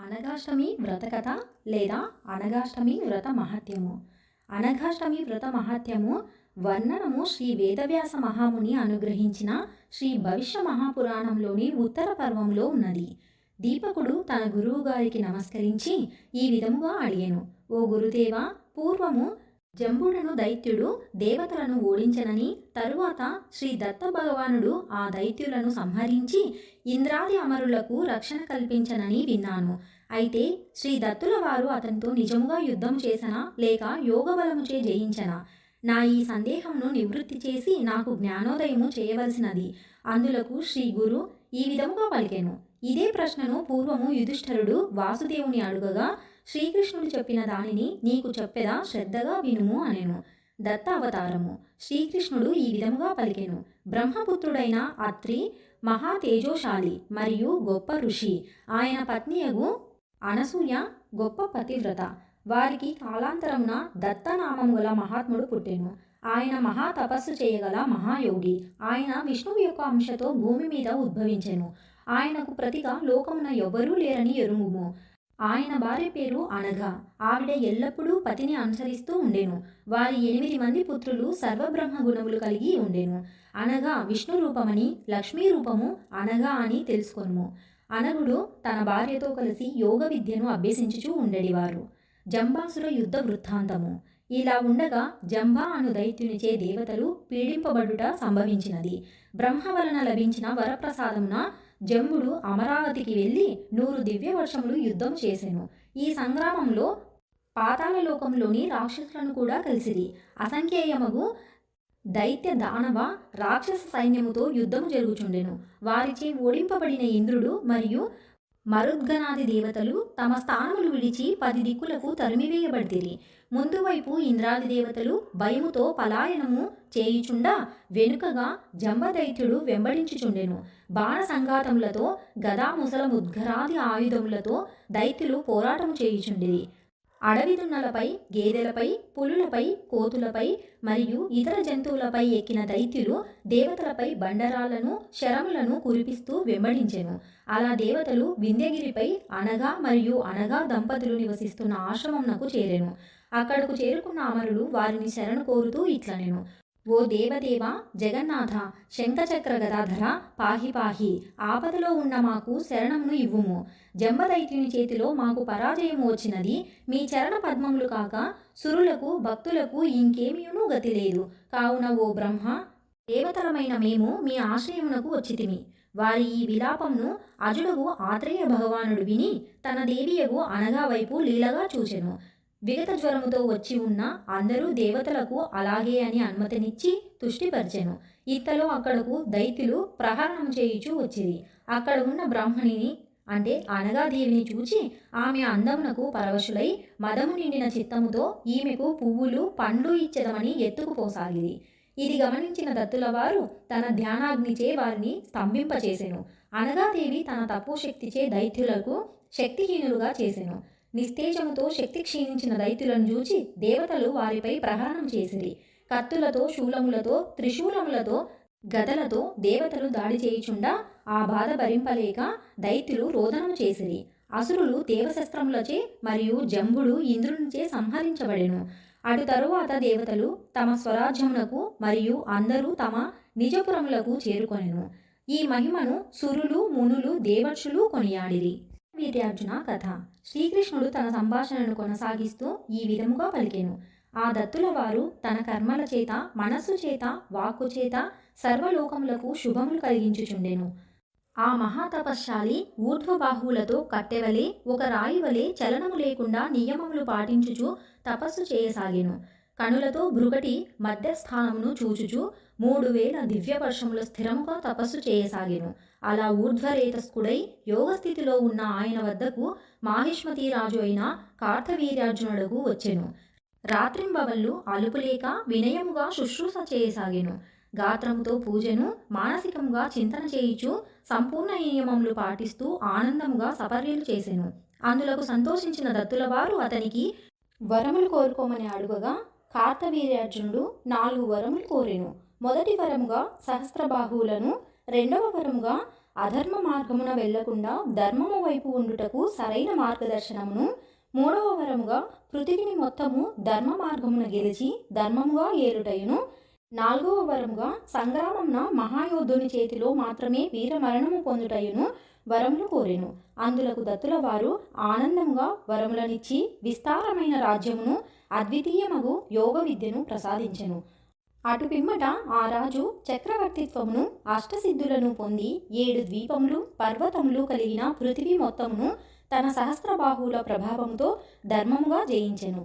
అనఘాష్టమి వ్రతకథ లేదా అనఘాష్టమి వ్రత మహత్యము. అనఘాష్టమి వ్రత మహత్యము వర్ణనము శ్రీ వేదవ్యాస మహాముని అనుగ్రహించిన శ్రీ భవిష్య మహాపురాణంలోని ఉత్తర పర్వంలో ఉన్నది. దీపకుడు తన గురువు గారికి నమస్కరించి ఈ విధముగా అడిగెను: ఓ గురుదేవా, పూర్వము జంబుడను దైత్యుడు దేవతలను ఓడించనని, తరువాత శ్రీ దత్త భగవానుడు ఆ దైత్యులను సంహరించి ఇంద్రాది అమరులకు రక్షణ కల్పించనని విన్నాను. అయితే శ్రీ దత్తుల వారు అతనితో నిజముగా యుద్ధం చేసనా లేక యోగబలముచే జయించనా? నా ఈ సందేహంను నివృత్తి చేసి నాకు జ్ఞానోదయము చేయవలసినది. అందులకు శ్రీ గురు ఈ విధముగా పలికెను: ఇదే ప్రశ్నను పూర్వము యుధిష్ఠరుడు వాసుదేవుని అడుగగా శ్రీకృష్ణుడు చెప్పిన దానిని నీకు చెప్పెదా, శ్రద్ధగా వినుము అనెను. దత్త అవతారము. శ్రీకృష్ణుడు ఈ విధముగా పలికెను: బ్రహ్మపుత్రుడైన అత్రి మహా తేజోశాలి మరియు గొప్ప ఋషి. ఆయన పత్నియగు అనసూయ గొప్ప పతివ్రత. వారికి కాలాంతరమున దత్తనామము గల మహాత్ముడు పుట్టెను. ఆయన మహా తపస్సు చేయగల మహాయోగి. ఆయన విష్ణువు యొక్క అంశతో భూమి మీద ఉద్భవించెను. ఆయనకు ప్రతిగా లోకమున ఎవ్వరూ లేరని ఎరుగుము. ఆయన భార్య పేరు అనఘ. ఆవిడ ఎల్లప్పుడూ పతిని అనుసరిస్తూ ఉండెను. వారి 8 మంది పుత్రులు సర్వబ్రహ్మ గుణములు కలిగి ఉండెను. అనగా విష్ణు రూపమని, లక్ష్మీ రూపము అనఘ అని తెలుసుకొనుము. అనగుడు తన భార్యతో కలిసి యోగ విద్యను అభ్యసించుచూ ఉండేవారు. జంబాసుర యుద్ధ వృత్తాంతము. ఇలా ఉండగా జంబా అను దైత్యునిచే దేవతలు పీడింపబడుట సంభవించినది. బ్రహ్మ వలన లభించిన వరప్రసాదమున జంబుడు అమరావతికి వెళ్ళి 100 దివ్య వర్షములు యుద్ధం చేసెను. ఈ సంగ్రామంలో పాతాళ లోకంలోని రాక్షసులను కూడా కలిసిరి. అసంఖ్యేయమగు దైత్య దానవ రాక్షస సైన్యముతో యుద్ధము జరుగుచుండెను. వారిచే ఓడింపబడిన ఇంద్రుడు మరియు మరుద్గణాది దేవతలు తమ స్థానములు విడిచి 10 దిక్కులకు తరిమివేయబడితిరి. ముందు వైపు ఇంద్రాది దేవతలు భయముతో పలాయనము చేయుచుండా వెనుకగా జంబదైత్యుడు వెంబడించుచుండెను. బాణ సంఘాతములతో గదా ముసల ముద్గరాది ఆయుధములతో దైత్యులు పోరాటము చేయుచుండిరి. అడవి దున్నలపై, గేదెలపై, పులులపై, కోతులపై మరియు ఇతర జంతువులపై ఎక్కిన దైత్యులు దేవతలపై బండరాలను, శరములను కురిపిస్తూ వెంబడించెను. అలా దేవతలు వింధ్యగిరిపై అనగా మరియు అనగా దంపతులు నివసిస్తున్న ఆశ్రమంనకు చేరెను. అక్కడకు చేరుకున్న అమరులు వారిని శరణు కోరుతూ ఇట్లనెను: ఓ దేవదేవ జగన్నాథ, శంఖచక్ర గదాధర, పాహి పాహి. ఆపదలో ఉన్న మాకు శరణమును ఇవ్వుము. జంబదైత్యుని చేతిలో మాకు పరాజయము వచ్చినది. మీ చరణ పద్మములు కాక సురులకు భక్తులకు ఇంకేమీయును గతి లేదు. కావున ఓ బ్రహ్మ, దేవతలమైన మేము మీ ఆశ్రయమునకు వచ్చితిమి. వారి ఈ విలాపంను అజుడగు ఆత్రేయ భగవానుడు విని తన దేవియగు అనగా వైపు లీలగా చూచెను. విగత జ్వరముతో వచ్చి ఉన్న అందరూ దేవతలకు అలాగే అని అనుమతినిచ్చి తుష్టిపరిచెను. ఇంతలో అక్కడకు దైత్యులు ప్రహరణం చేయుచూ వచ్చిరి. అక్కడ ఉన్న బ్రాహ్మణిని అంటే అనగాదేవిని చూచి ఆమె అందమునకు పరవశులై మదము నిండిన చిత్తముతో ఈమెకు పువ్వులు పండ్లు ఇచ్చెదమని ఎత్తుకుపోసాగిరి. ఇది గమనించిన దత్తుల వారు తన ధ్యానాగ్నిచే వారిని స్తంభింపచేసెను. అనగాదేవి తన తపోశక్తిచే దైత్యులకు శక్తిహీనులుగా చేసెను. నిస్తేజముతో శక్తి క్షీణించిన దైత్యులను చూచి దేవతలు వారిపై ప్రహరణం చేసిరి. కత్తులతో, శూలములతో, త్రిశూలములతో, గదలతో దేవతలు దాడి చేయుచుండా ఆ బాధ భరింపలేక దైత్యులు రోదనము చేసిరి. అసురులు దేవశస్త్రములచే మరియు జంబుడు ఇంద్రునిచే సంహరించబడెను. అటు తరువాత దేవతలు తమ స్వరాజ్యమునకు మరియు అందరూ తమ నిజపురములకు చేరుకొనెను. ఈ మహిమను సురులు, మునులు, దేవర్షులు కొనియాడిరి. వీర్యార్జున కథ. శ్రీకృష్ణుడు తన సంభాషణను కొనసాగిస్తూ ఈ విధముగా పలికెను: ఆ దత్తుల వారు తన కర్మల చేత, మనస్సు చేత, వాక్కు చేత సర్వలోకములకు శుభములు కలిగించుచుండెను. ఆ మహాతపశ్శాలి ఊర్ధ్వబాహువులతో కట్టెవలే, ఒక రాయి వలె చలనము లేకుండా నియమములు పాటించుచు తపస్సు చేయసాగెను. కనులతో భృగటి మధ్యస్థానమును చూచుచు 3000 దివ్య వర్షముల స్థిరముగా తపస్సు చేయసాగెను. అలా ఊర్ధ్వరేతస్కుడై యోగస్థితిలో ఉన్న ఆయన వద్దకు మాహిష్మతీరాజు అయిన కార్తవీర్యార్జునుడకు వచ్చెను. రాత్రింబవళ్ళు అలుపులేక వినయముగా శుశ్రూష చేయసాగెను. గాత్రముతో పూజను, మానసికముగా చింతన చేయుచు సంపూర్ణ నియమములు పాటిస్తూ ఆనందముగా సపర్యలు చేసెను. అందులకు సంతోషించిన దత్తుల వారు అతనికి వరములు కోరుకోమని అడుగగా కార్తవీర్యార్జునుడు 4 వరములు కోరెను. మొదటి వరముగా సహస్రబాహువులను, రెండవ వరముగా అధర్మ మార్గమున వెళ్లకుండా ధర్మము వైపు ఉండుటకు సరైన మార్గదర్శనమును, మూడవ వరముగా పృథివిని మొత్తము ధర్మ మార్గమున గెలిచి ధర్మముగా ఏలుటయును, నాలుగవ వరముగా సంగ్రామమున మహాయోధుని చేతిలో మాత్రమే వీరమరణము పొందుటయును వరములు కోరెను. అందులకు దత్తుల వారు ఆనందముగా వరములనిచ్చి విస్తారమైన రాజ్యమును అద్వితీయమగు యోగ విద్యను ప్రసాదించెను. అటు పిమ్మట ఆ రాజు చక్రవర్తిత్వమును అష్టసిద్ధులను పొంది 7 ద్వీపములు పర్వతములు కలిగిన పృథివీ మొత్తమును తన సహస్రబాహువుల ప్రభావంతో ధర్మముగా జయించెను.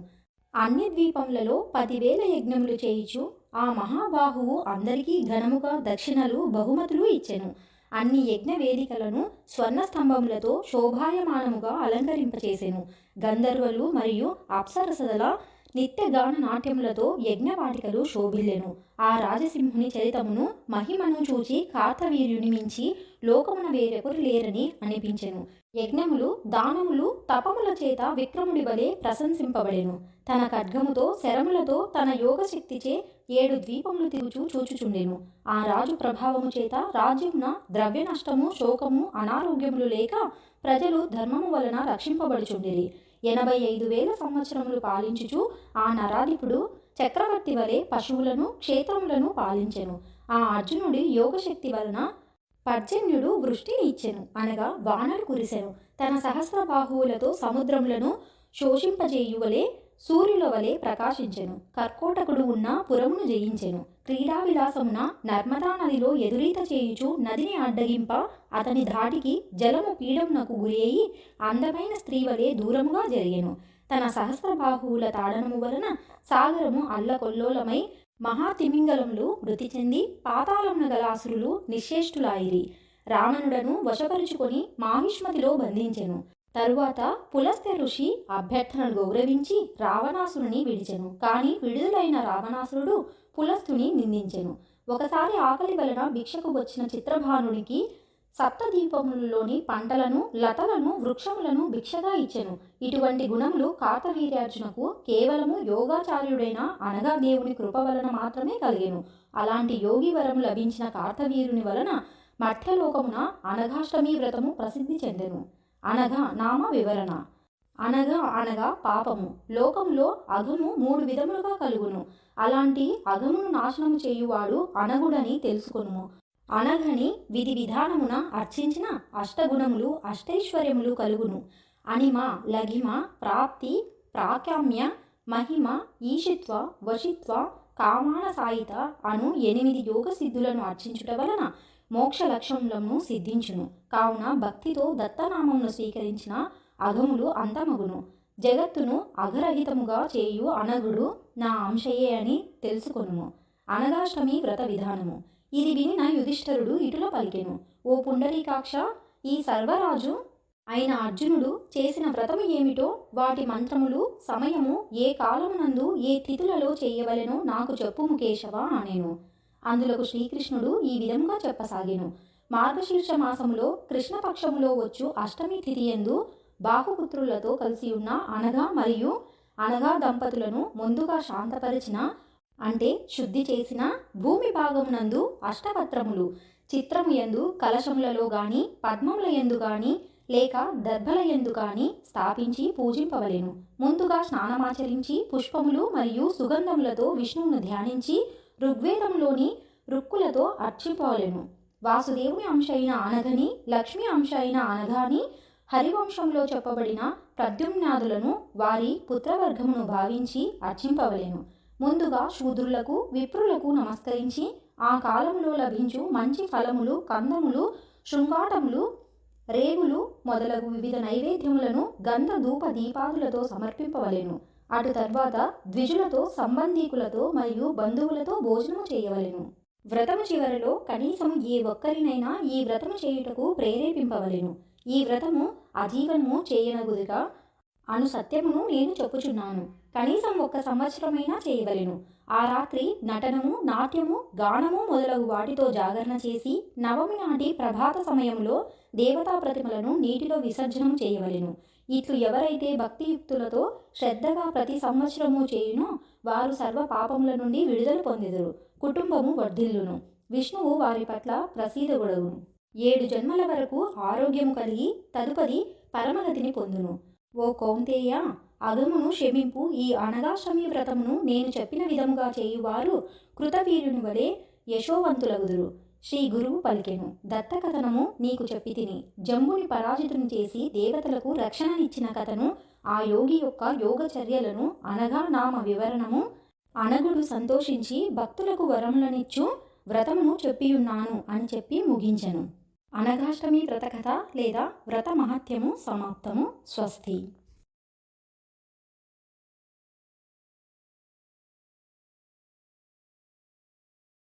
అన్ని ద్వీపములలో 10,000 యజ్ఞములు చేయుచు ఆ మహాబాహువు అందరికీ ఘనముగా దక్షిణలు బహుమతులు ఇచ్చెను. అన్ని యజ్ఞ వేదికలను స్వర్ణ స్తంభములతో శోభాయమానముగా అలంకరింపచేసెను. గంధర్వులు మరియు అప్సరసల నిత్యగాన నాట్యములతో యజ్ఞవాటికలు శోభిల్లెను. ఆ రాజసింహుని చరితమును మహిమను చూచి కార్తవీర్యుని మించి లోకమున వేరెవరు లేరని అనిపించెను. యజ్ఞములు దానములు తపముల చేత విక్రముడి వలె ప్రశంసింపబడెను. తన ఖడ్గముతో శరములతో తన యోగశక్తిచే 7 ద్వీపములు చూచుచుండెను. ఆ రాజు ప్రభావము చేత రాజ్యమున ద్రవ్య నష్టము శోకము అనారోగ్యములు లేక ప్రజలు ధర్మము వలన రక్షింపబడుచుండిరి. 85,000 సంవత్సరములు పాలించుచు ఆ నరాధిపుడు చక్రవర్తి వలె పశువులను క్షేత్రములను పాలించెను. ఆ అర్జునుడి యోగశక్తి వలన పర్జన్యుడు వృష్టిని ఇచ్చెను, అనగా వానలు కురిసెను. తన సహస్రబాహువులతో సముద్రములను శోషింపజేయువలే సూర్యుల వలె ప్రకాశించెను. కర్కోటకుడు ఉన్న పురమును జయించెను. క్రీడా విలాసమున నర్మదా నదిలో ఎదురీత చేయుచు నదిని అడ్డగింప అతని ధాటికి జలము పీడమునకు గురి అయి అందమైన స్త్రీ వలె దూరముగా జరిగెను. తన సహస్రబాహువుల తాడనము వలన సాగరము అల్లకొల్లోలమై మహాతిమింగళములు మృతి చెంది పాతాళమున గల అసురులు నిశ్చేష్టులాయిరి. రావణుడను వశపరుచుకొని మాహిష్మతిలో బంధించెను. తరువాత పులస్త్య ఋషి అభ్యర్థనను గౌరవించి రావణాసురుని విడిచెను. కానీ విడుదలైన రావణాసురుడు పులస్తుని నిందించెను. ఒకసారి ఆకలి వలన భిక్షకు వచ్చిన చిత్రభానునికి సప్తద్వీపములలోని పంటలను లతలను వృక్షములను భిక్షగా ఇచ్చెను. ఇటువంటి గుణములు కార్తవీర్యార్జునకు కేవలము యోగాచార్యుడైన అనగా దేవుని కృప వలన మాత్రమే కలిగెను. అలాంటి యోగి వరము లభించిన కార్తవీరుని వలన మధ్యలోకమున అనఘాష్టమి వ్రతము ప్రసిద్ధి చెందెను. అనఘ నామ వివరణ. అనఘ అనగా పాపము. లోకములో అఘము 3 విధములుగా కలుగును. అలాంటి అఘమును నాశనము చేయువాడు అనగుడని తెలుసుకొనుము. అనఘని విధి విధానమున అర్చించిన అష్టగుణములు అష్టైశ్వర్యములు కలుగును. అనిమ లఘిమ ప్రాప్తి ప్రాకామ్య మహిమ ఈశిత్వ వశిత్వ కామాన సాయిత అను 8 యోగ సిద్ధులను అర్చించుట వలన మోక్ష లక్ష్యములను సిద్ధించును. కావున భక్తితో దత్తనామమును స్వీకరించిన అఘములు అంతమగును. జగత్తును అఘరహితముగా చేయు అనగుడు నా అంశయే అని తెలుసుకొనుము. అనగాష్టమి వ్రత విధానము. ఇది వినిన యుధిష్ఠరుడు ఇటుల పలికెను. ఓ పుండరీకాక్ష, ఈ సర్వరాజు అయిన అర్జునుడు చేసిన వ్రతము ఏమిటో, వాటి మంత్రములు, సమయము, ఏ కాలమునందు ఏ తిథులలో చేయవలెనో నాకు చెప్పుము కేశవ అనెను. అందులకు శ్రీకృష్ణుడు ఈ విధంగా చెప్పసాగెను. మార్గశీర్ష మాసములో కృష్ణపక్షములో వచ్చు అష్టమి తిథి యందు బాహుపుత్రులతో కలిసి ఉన్న అనగా మరియు అనగా దంపతులను ముందుగా శాంతపరిచిన అంటే శుద్ధి చేసిన భూమి భాగమునందు అష్టపత్రములు చిత్రము యందు కలశములలో గాని పద్మముల యందు గాని లేక దర్భల యందు గాని స్థాపించి పూజింపవలెను. ముందుగా స్నానమాచరించి పుష్పములు మరియు సుగంధములతో విష్ణువును ధ్యానించి ఋగ్వేదంలోని రుక్కులతో అర్చింపవలెను. వాసుదేవుని అంశ అయిన అనఘని, లక్ష్మీ అంశ అయిన అనఘాని, హరివంశంలో చెప్పబడిన ప్రద్యుమ్నాదులను వారి పుత్రవర్గమును భావించి అర్చింపవలెను. ముందుగా శూద్రులకు విప్రులకు నమస్కరించి ఆ కాలంలో లభించు మంచి ఫలములు, కందములు, శృంగాటములు, రేగులు మొదలగు వివిధ నైవేద్యములను గంధ ధూప దీపాదులతో సమర్పింపవలెను. అటు తర్వాత ద్విజులతో సంబంధీకులతో మరియు బంధువులతో భోజనము చేయవలెను. వ్రతము చివరిలో కనీసం ఏ ఒక్కరినైనా ఈ వ్రతము చేయుటకు ప్రేరేపింపవలెను. ఈ వ్రతము అజీవనము చేయనగుదుగా అను సత్యమును నేను చెప్పుచున్నాను. కనీసం 1 సంవత్సరమైనా చేయవలెను. ఆ రాత్రి నటనము, నాట్యము, గానము మొదలగు వాటితో జాగరణ చేసి నవమి నాటి ప్రభాత సమయంలో దేవతా ప్రతిమలను నీటిలో విసర్జనం చేయవలెను. ఇట్లు ఎవరైతే భక్తియుక్తులతో శ్రద్ధగా ప్రతి సంవత్సరము చేయునో వారు సర్వ పాపముల నుండి విడుదల పొందెదరు. కుటుంబము వర్ధిల్లును. విష్ణువు వారి పట్ల ప్రసీదగొడవును. 7 జన్మల వరకు ఆరోగ్యము కలిగి తదుపరి పరమగతిని పొందును. ఓ కౌంతేయ, అగమును క్షమింపు. ఈ అనగాష్టమి వ్రతమును నేను చెప్పిన విధముగా చేయువారు కృతవీర్యుని వలె యశోవంతులగుదురు. శ్రీ గురువు పలికెను. దత్తకథనము నీకు చెప్పి తిని. జంబుని పరాజితుని చేసి దేవతలకు రక్షణనిచ్చిన కథను, ఆ యోగి యొక్క యోగచర్యలను అనగా నామ వివరణము అనగుడు సంతోషించి భక్తులకు వరములనిచ్చు వ్రతమును చెప్పియున్నాను అని చెప్పి ముగించెను. అనగాష్టమి వ్రత కథ లేదా వ్రత మహత్యము సమాప్తము. స్వస్తి.